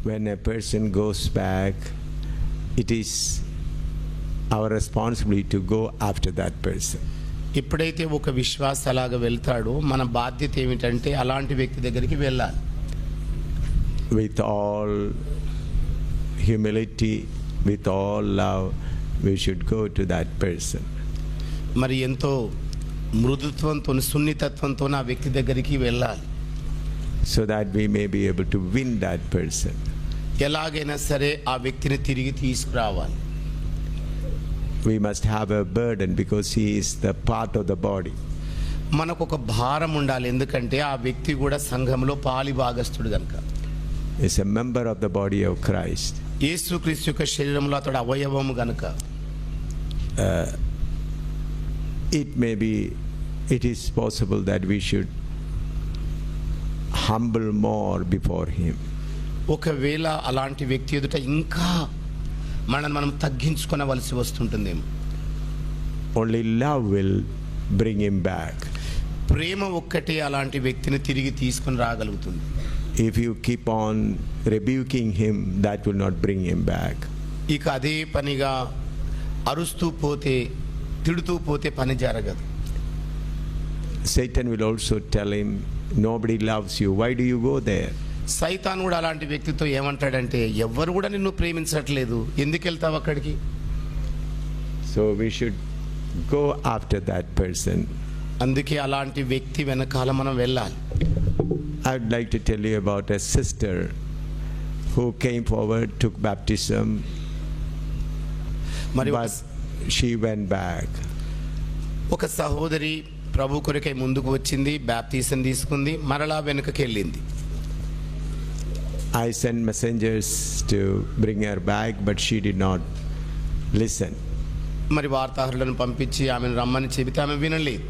when a person goes back, it is our responsibility to go after that person. ఎప్పుడైతే ఒక విశ్వాస అలాగా వెళ్తాడో మన బాధ్యత ఏమిటంటే అలాంటి వ్యక్తి దగ్గరికి వెళ్ళాలి. With all humility, with all love, we should go to that person. మరి ఎంతో మృదుత్వంతో సున్నితత్వంతో ఆ వ్యక్తి దగ్గరికి వెళ్ళాలి. So that we may be able to win that person. ఎలాగైనా సరే ఆ వ్యక్తిని తిరిగి తీసుకురావాలి. We must have a burden because he is the part of the body. మనకు ఒక భారం ఉండాలి, ఎందుకంటే ఆ వ్యక్తి కూడా సంఘంలో పాలి భాగస్థుడు కనుక. Is a member of the body of Christ. యేసుక్రీస్తు యొక్క శరీరంలో అతడు అవయవము కనుక. It is possible that we should humble more before him. ఒకవేళ అలాంటి వ్యక్తి ఎదుట ఇంకా మనం తగ్గించుకొనవలసి వస్తుంటుందేమో. Only love will bring him back. ప్రేమ ఒక్కటే అలాంటి వ్యక్తిని తిరిగి తీసుకొని రాగలుగుతుంది. If you keep on rebuking him, that will not bring him back. ఇక అదే పనిగా అరుస్తూ పోతే తిడుతూ పోతే పని జరగదు. Satan will also tell him, nobody loves you, why do you go there? సైతాన్ కూడా అలాంటి వ్యక్తితో ఏమంటాడంటే, ఎవ్వరు కూడా నిన్ను ప్రేమించట్లేదు, ఎందుకు వెళ్తావు అక్కడికి. So we should go after that person. అందుకే అలాంటి వ్యక్తి వెనకాల మనం వెళ్ళాలి. I would like to tell you about a sister who came forward, took baptism, but she went back. ఒక సహోదరి ప్రభు కొరకై ముందుకు వచ్చింది, బాప్తిసం తీసుకుంది, మరలా వెనుకకి వెళ్ళింది. I sent messengers to bring her back, but she did not listen. మరి వార్తాహరులను పంపించి ఆమెను రమ్మని చెబితే ఆమె వినలేదు.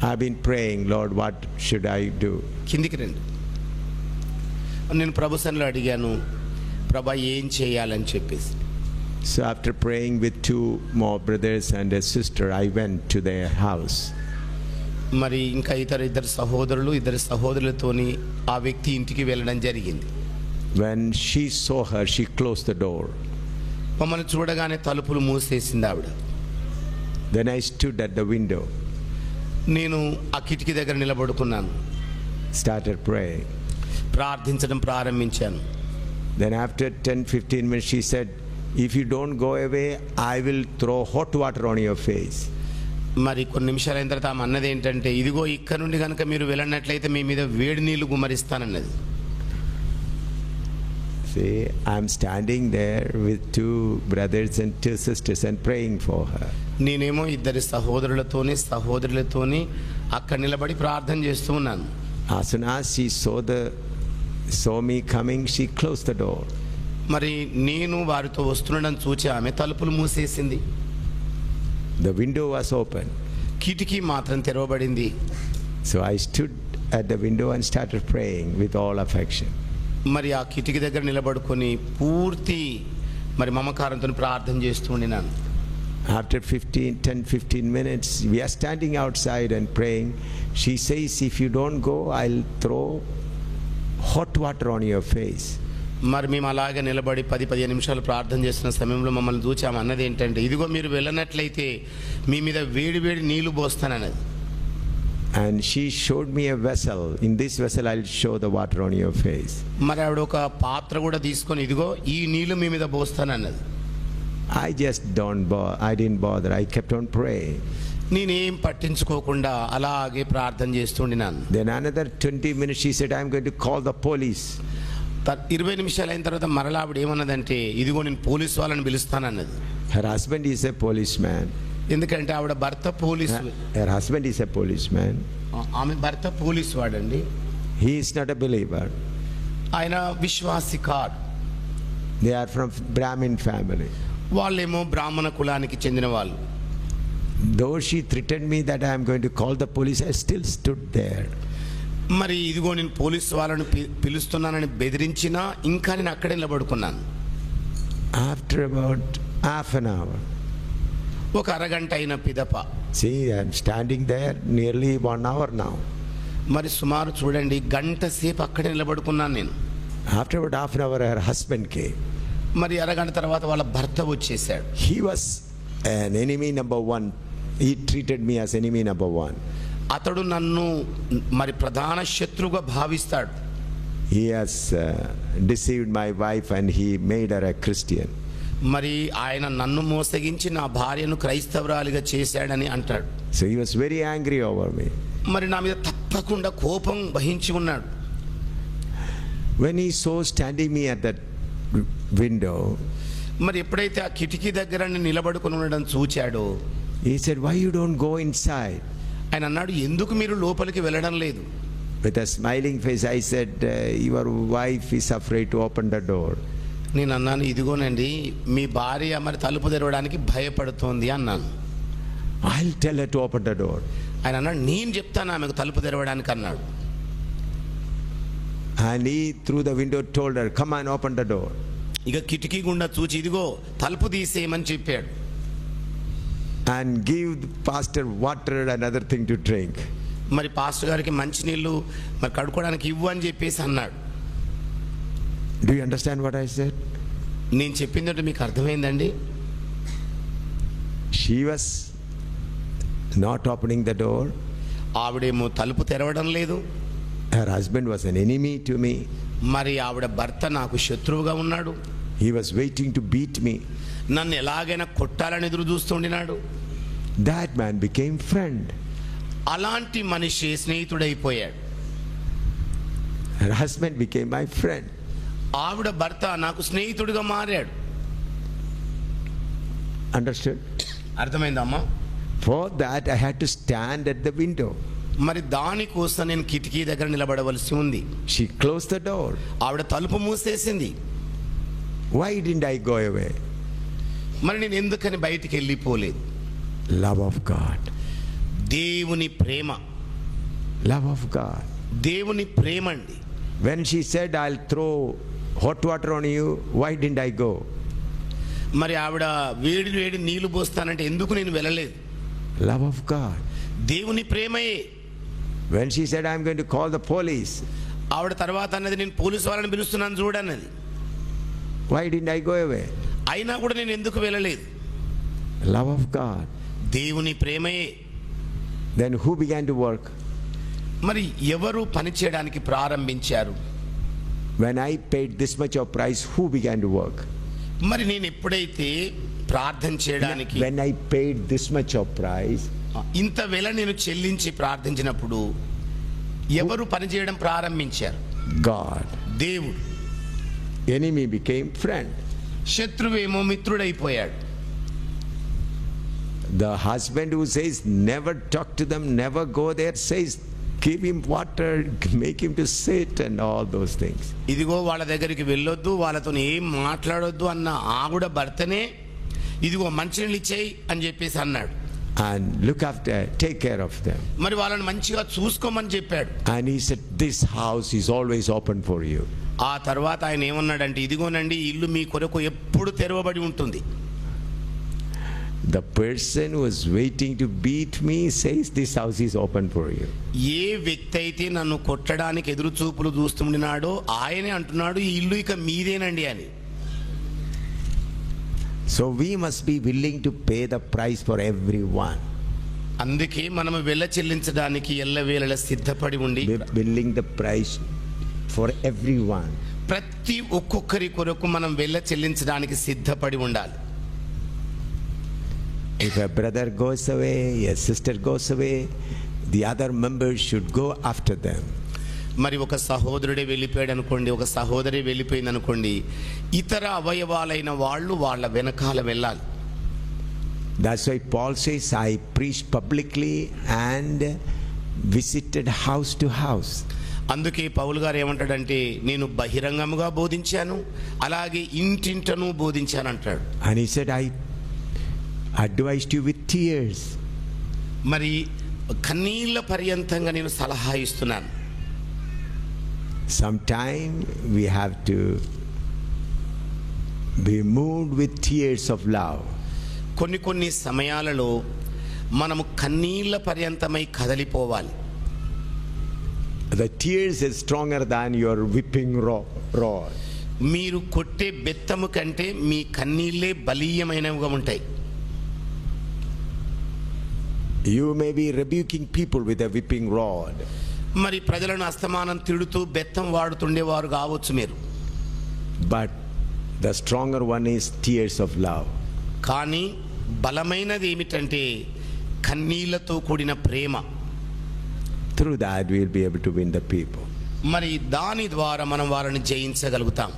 I've been praying, Lord, what should I do? కిందికి రండి. నేను ప్రభు సన్నిధిలో అడిగాను, ప్రభా ఏం చేయాలని చెప్పేసి. So after praying with two more brothers and a sister, I went to their house. మరి ఇంకా ఇద్దరు సహోదరులతోని ఆ వ్యక్తి ఇంటికి వెళ్ళడం జరిగింది. When she saw her, she closed the door. మమ్మల్ని చూడగానే తలుపులు మూసేసింది ఆవిడ. Then I stood at the window. నేను ఆ కిటికీ దగ్గర నిలబడుకున్నాను. Started praying. ప్రార్థించడం ప్రారంభించాను. Then after 10-15 minutes she said, if you don't go away, I will throw hot water on your face. మరి కొన్ని నిమిషాలు అయిన తర్వాత ఆమె అన్నది ఏంటంటే, ఇదిగో ఇక్కడ నుండి కనుక మీరు వెళ్ళినట్లయితే మీ మీద వేడి నీళ్లు గుమ్మరిస్తానన్నది. See, I'm standing there with two brothers and two sisters and praying for her. నేనేమో ఇద్దరు సహోదరులతోని అక్కడ నిలబడి ప్రార్థన చేస్తూ ఉన్నాను. As soon as she saw me coming, she closed the door. మరి నేను వారితో వస్తుండడం చూచి ఆమె తలుపులు మూసేసింది. The window was open. కిటికీ మాత్రం తెరవబడింది. So I stood at the window and started praying with all affection. మరి ఆ కిటికీ దగ్గర నిలబడుకొని పూర్తి మరి మమకారంతో ప్రార్థన చేస్తూ ఉండినాను. After 10-15 minutes, we are standing outside and praying. She says, if you don't go, I'll throw hot water on your face. మరి మేము అలాగే నిలబడి 10-15 నిమిషాలు ప్రార్థన చేస్తున్న సమయంలో మమ్మల్ని చూసి ఆమె అన్నది ఏంటంటే, ఇదిగో మీరు వెళ్ళనట్లయితే మీ మీద వేడి వేడి నీళ్లు పోస్తానన్నది. And she showed me a vessel. In this vessel I'll show the water on your face. మరి ఆవిడ ఒక పాత్ర కూడా తీసుకొని, ఇదిగో ఈ నీళ్లు మీ మీద పోస్తానన్నది. I didn't bother. I kept on praying. నేనేం పట్టించుకోకుండా అలాగే ప్రార్థన చేస్తుండినాను. Then another 20 minutes she said, I'm going to call the police. 20 నిమిషాలు అయిన తర్వాత మరలా ఆవిడ ఏమన్నదంటే, ఇదిగో నేను పోలీసు వాళ్ళని పిలుస్తానన్నది. Her husband is a policeman. ఎందుకంటే ఆవిడ భర్త police. Her husband is a policeman. ఆమె భర్త పోలీసు వాడండి. He is not a believer. ఆయన విశ్వాసి కాదు. They are from Brahmin family. వాళ్ళేమో బ్రాహ్మణ కులానికి చెందిన వాళ్ళు. Though she threatened me that I am going to call the police, I still stood there. మరి ఇదిగో నేను పోలీసు వాళ్ళని పిలుస్తున్నానని బెదిరించినా ఇంకా నేను అక్కడే నిలబడుకున్నాను. After about half an hour, ఒక అరగంట అయిన పిదప, see, I am standing there nearly 1 hour now. మరి సుమారు చూడండి గంట సేపు అక్కడే నిలబడుకున్నాను నేను. After about half an hour, her husband came. మరి అరగంట తర్వాత వాళ్ళ భర్త వచ్చేసాడు. He was an enemy number one. He treated me as enemy number one. అతడు నన్ను మరి ప్రధాన శత్రువుగా భావిస్తాడు. He has deceived my wife and he made her a Christian. మరి ఆయన నన్ను మోసగించి నా భార్యను క్రైస్తవురాలిగా చేశాడని అంటాడు. So he was very angry over me. మరి నా మీద తప్పకుండా కోపం వహించి ఉన్నాడు. When he saw standing me at that window, మరి ఎప్పుడైతే ఆ కిటికీ దగ్గర నిలబడుకుని ఉండడం చూచాడో, he said, "Why you don't go inside?" ఆయన అన్నాడు, ఎందుకు మీరు లోపలికి వెళ్ళడం లేదు? With a smiling face, I said, "Your wife is afraid to open the door." నేను అన్నాను, ఇదిగోనండి మీ భార్య మరి తలుపు తెరవడానికి భయపడుతోంది అన్నాను. I'll tell her to open the door. ఆయన అన్నాడు, నేను చెప్తాను ఆమెకు తలుపు తెరవడానికి అన్నాడు. And he through the window told her, "Come on, open the door." ఇక కిటికీ గుండా చూచి ఇదిగో తలుపు తీసేయమని చెప్పాడు. And give the pastor water and other thing to drink. మరి పాస్టర్ గారికి మంచినీళ్ళు మరి కడుక్కోవడానికి ఇవ్వు అని చెప్పేసి అన్నాడు. Do you understand what I said? నేను చెప్పిందంటే మీకు అర్థమైందండి? She was not opening the door. ఆవిడేమో తలుపు తెరవడం లేదు. Her husband was an enemy to me. మరి ఆవిడ భర్త నాకు శత్రువుగా ఉన్నాడు. He was waiting to beat me. నన్ను ఎలాగైనా కొట్టాలని ఎదురు చూస్తుండినాడు. That man became friend. అలాంటి మనిషి స్నేహితుడైపోయాడు. Her husband became my friend. ఆవిడ భర్త నాకు స్నేహితుడిగా మారాడు. Understood? అర్థమైందమ్మా? For that I had to stand at the window. మరి దానికోసం నేను కిటికీ దగ్గర నిలబడవలసి ఉంది. She closed the door. ఆవిడ తలుపు మూసేసింది. Why didn't I go away? మరి నేను ఎందుకని బయటికి వెళ్ళిపోలేదు? Love of God. దేవుని ప్రేమ. Love of God. దేవుని ప్రేమ అండి. When she said, "I'll throw hot water on you," why didn't I go? మరి ఆవిడ వేడి వేడి నీళ్లు పోస్తానంటే ఎందుకు నేను వెళ్ళలేదు? Love of God. దేవుని ప్రేమయే. When she said, "I'm going to call the police," ఆవిడ తర్వాత అన్నది, నేను పోలీసు వాళ్ళని పిలుస్తున్నాను చూడన్నది. why didn't I go away? అయినా కూడా నేను ఎందుకు వెళ్ళలేదు? Love of God. దేవుని ప్రేమయే. Then who began to work? మరి ఎవరు పని చేయడానికి ప్రారంభించారు? When I paid this much of price, who began to work? మరి నేను ఎప్పుడైతే ప్రార్థన చేయడానికి When I paid this much of price, ఇంత వెల నేను చెల్లించి ప్రార్థించినప్పుడు ఎవరు పని చేయడం ప్రారంభించారు? God. దేవుడు. Enemy became friend. శత్రువేమో మిత్రుడైపోయాడు. The husband who says never talk to them, never go there, says give him water, make him to sit and all those things. ఇదిగో వాళ్ళ దగ్గరికి వెళ్ళొద్దు, వాళ్ళతో ఏం మాట్లాడొద్దు అన్న ఆవిడ భర్తనే ఇదిగో మంచినీళ్ళు ఇచ్చేయి అని చెప్పేసి అన్నాడు. And look after, take care of them. మరి వాళ్ళని మంచిగా చూసుకోమని చెప్పాడు. And he said, "This house is always open for you." ఆ తర్వాత ఆయన ఏమన్నాడంటే, ఇదిగోనండి ఇల్లు మీ కొరకు ఎప్పుడు తెరవబడి ఉంటుంది. The person who is waiting to beat me says, "This house is open for you." ఏ వ్యక్తి అయితే నన్ను కొట్టడానికి ఎదురు చూపులు చూస్తున్నాడో ఆయనే అంటున్నాడు, ఈ ఇల్లు ఇక మీదేనండి అని. So we must be willing to pay the price for everyone. అందుకే మనము వెల చెల్లించడానికి ఎల్లవేళలా సిద్ధపడి ఉండి, Willing the price for everyone. ప్రతి ఒక్కొక్కరి కొరకు మనం వెల చెల్లించడానికి సిద్ధపడి ఉండాలి. If a brother goes away, a sister goes away, the other members should go after them. మరి ఒక సహోదరుడే వెళ్ళిపోయాడు అనుకోండి, ఒక సహోదరి వెళ్ళిపోయింది అనుకోండి, ఇతర అవయవాలైన వాళ్ళు వాళ్ళ వెనకాల వెళ్ళాలి. That's why Paul says, "I preached publicly and visited house to house." అందుకే పౌలు గారు ఏమంటాడంటే, నేను బహిరంగముగా బోధించాను, అలాగే ఇంటింటను బోధించాను అంటాడు. And he said, "I advised you with tears." మరి కన్నీళ్ళ పర్యంతంగా నేను సలహా ఇస్తున్నాను. Sometime we have to be moved with tears of love. కొన్ని సమయాలలో మనము కన్నీళ్ళ పర్యంతమై కదలిపోవాలి. The tears is stronger than your whipping rod. rod. మీరు కొట్టే బెత్తము కంటే మీ కన్నీళ్ళే బలీయమైనవిగా ఉంటాయి. You may be rebuking people with a whipping rod. మరి ప్రజలను అస్తమానం తిడుతూ బెత్తం వాడుతుండేవారు కావచ్చు మీరు. But the stronger one is tears of love. కానీ బలమైనది ఏమిటంటే కన్నీళ్లతో కూడిన ప్రేమ. Through that we will be able to win the people. మరి దాని ద్వారా మనం వారిని జయించగలుగుతాం.